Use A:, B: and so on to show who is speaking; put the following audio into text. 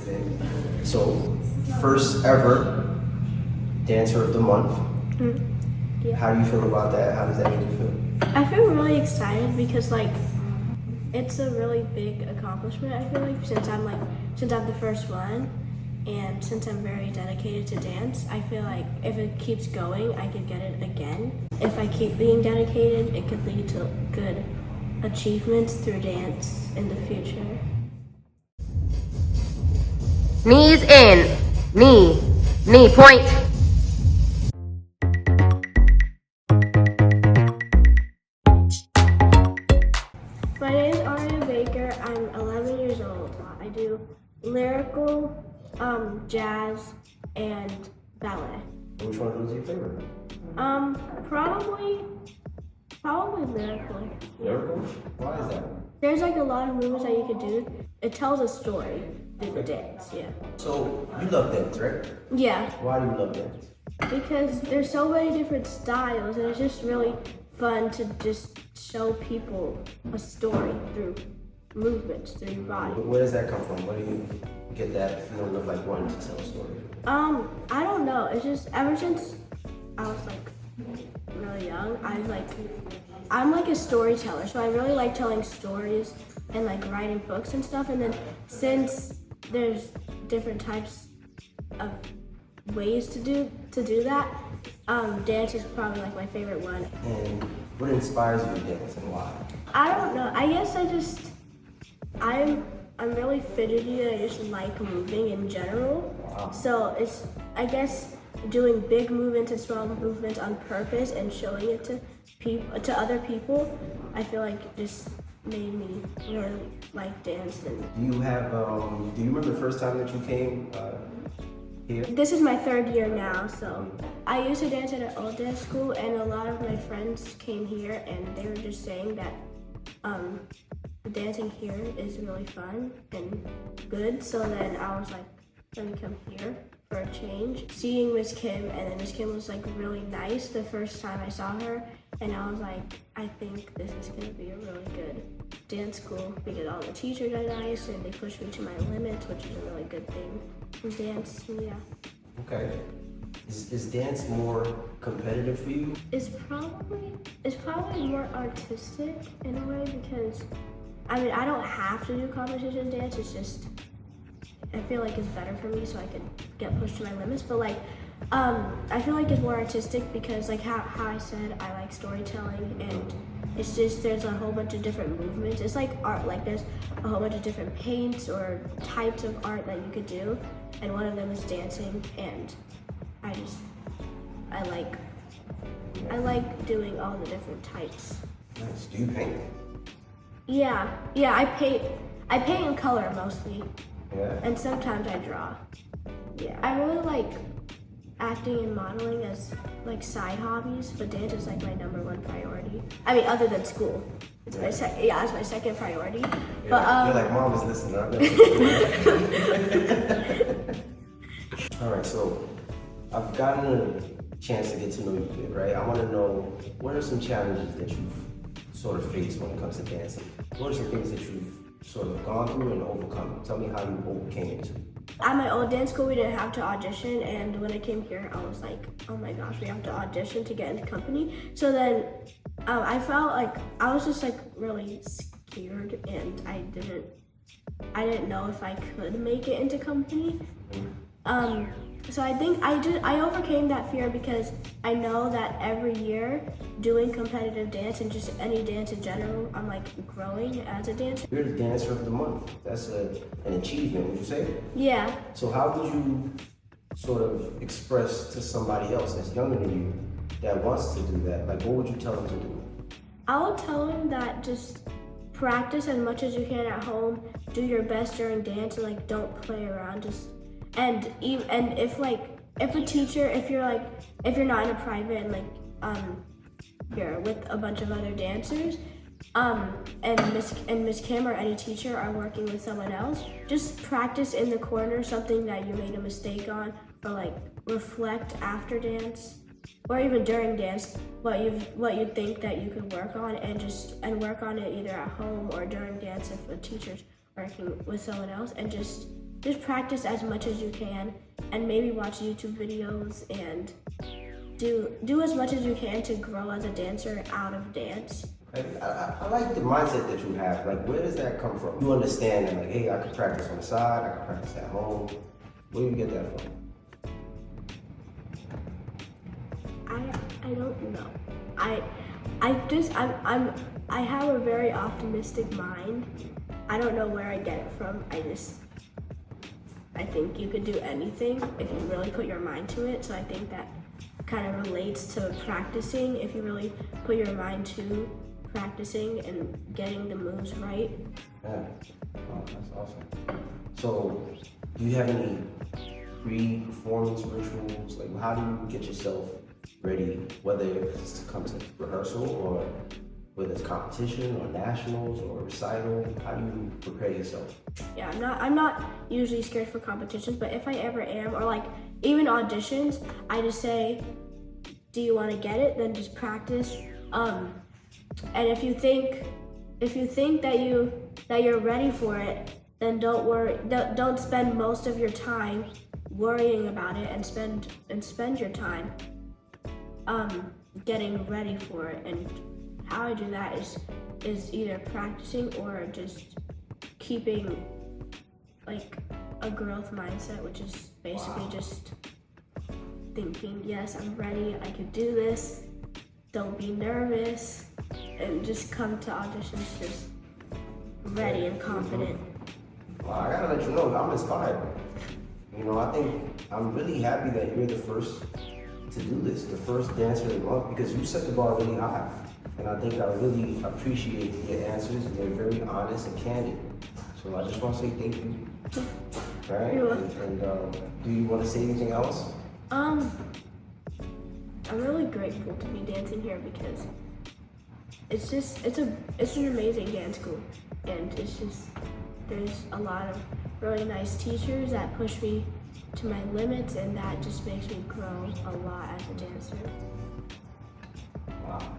A: today. So, first ever Dancer of the Month.
B: Yeah.
A: How do you feel about that? How does that make you feel?
B: I feel really excited because it's a really big accomplishment. I feel like since I'm the first one, and since I'm very dedicated to dance, I feel like if it keeps going, I could get it again. If I keep being dedicated, it could lead to good achievements through dance in the future.
C: Knees in. Knee point.
B: My name is Aria Baker. I'm 11 years old. I do lyrical, jazz, and ballet.
A: Which one was your favorite?
B: Probably lyrical.
A: Lyrical? Why is that?
B: There's a lot of movements that you could do. It tells a story through the dance, yeah.
A: So, you love dance, right?
B: Yeah,
A: Why do you love dance?
B: because there's so many different styles and it's just really fun to just show people a story through movements, through your body.
A: Where does that come from? Where do you get that feeling of wanting to tell a story?
B: I don't know. It's just ever since I was really young, I'm a storyteller, so I really like telling stories and writing books and stuff. And then since there's different types of ways to do that, dance is probably my favorite one.
A: And what inspires you to dance and why?
B: I don't know. I guess I'm really fidgety and I just like moving in general.
A: Wow.
B: So it's, I guess, doing big movements and small movements on purpose and showing it to other people, I feel like just made me really like dancing.
A: Do you remember the first time that you came here?
B: This is my 3rd year now, so I used to dance at an old dance school, and a lot of my friends came here and they were just saying that dancing here is really fun and good, so then I was like, let me come here for a change. Seeing Miss Kim, and then Miss Kim was really nice the first time I saw her, and I was like, I think this is gonna be a really good dance school because all the teachers are nice and they push me to my limits, which is a really good thing in dance, yeah.
A: Okay. Is dance more competitive for you?
B: It's probably more artistic in a way because, I don't have to do competition dance, it's just, I feel like it's better for me so I can get pushed to my limits, but I feel like it's more artistic because how I said, I like storytelling, and it's just, there's a whole bunch of different movements. It's like art, there's a whole bunch of different paints or types of art that you could do, and one of them is dancing, and I like doing all the different types.
A: Nice. Do you paint?
B: Yeah, I paint in color mostly.
A: Yeah.
B: And sometimes I draw. Yeah. I really like acting and modeling as side hobbies, but dance is my #1 priority. Other than school. It's my it's my second priority.
A: Yeah.
B: But
A: You're like, Mom is listening. All right, so I've gotten a chance to get to know you a bit, right? I want to know, what are some challenges that you've sort of faced when it comes to dancing? What are some things that you've sort of gone through and overcome? Tell me how you overcame it.
B: At my old dance school, we didn't have to audition, and when I came here, I was like, oh my gosh, we have to audition to get into company. So then I felt like I was just really scared, and I didn't know if I could make it into company. So I think I overcame that fear because I know that every year doing competitive dance and just any dance in general, I'm growing as a dancer.
A: You're the Dancer of the Month. That's an achievement, would you say?
B: Yeah.
A: So how would you sort of express to somebody else that's younger than you that wants to do that? What would you tell them to do?
B: I would tell them that just practice as much as you can at home, do your best during dance, and don't play around. And if a teacher, if you're not in a private and you're with a bunch of other dancers, and Miss Kim or any teacher are working with someone else, just practice in the corner something that you made a mistake on, or reflect after dance, or even during dance, what you think that you could work on, and work on it either at home or during dance if a teacher's working with someone else, and just just practice as much as you can, and maybe watch YouTube videos and do as much as you can to grow as a dancer out of dance.
A: I like the mindset that you have. Like, where does that come from? You understand that, like, hey, I could practice on the side, I could practice at home. Where do you get that from?
B: I don't know. I have a very optimistic mind. I don't know where I get it from. I think you could do anything if you really put your mind to it. So I think that kind of relates to practicing. If you really put your mind to practicing and getting the moves right.
A: Yeah, oh, that's awesome. So, do you have any pre-performance rituals? Like, how do you get yourself ready, whether it's to come to rehearsal or whether it's competition or nationals or recital? How do you prepare yourself?
B: Yeah, I'm not usually scared for competitions, but if I ever am, or like even auditions, I just say, do you want to get it? Then just practice. And if you think that you're ready for it, then don't worry. Don't spend most of your time worrying about it, and spend your time getting ready for it. And how I do that is either practicing or just keeping like a growth mindset, which is basically just thinking, yes, I'm ready, I can do this, don't be nervous, and just come to auditions just ready and confident.
A: Well, I gotta let you know, I'm inspired. You know, I think I'm really happy that you're the first to do this, the first dancer of the month, because you set the bar really high. And I think I really appreciate your answers. They're very honest and candid. So I just want to say thank you. All right? And do you want to say anything else?
B: I'm really grateful to be dancing here because it's an amazing dance school, and there's a lot of really nice teachers that push me to my limits, and that just makes me grow a lot as a dancer.
A: Wow.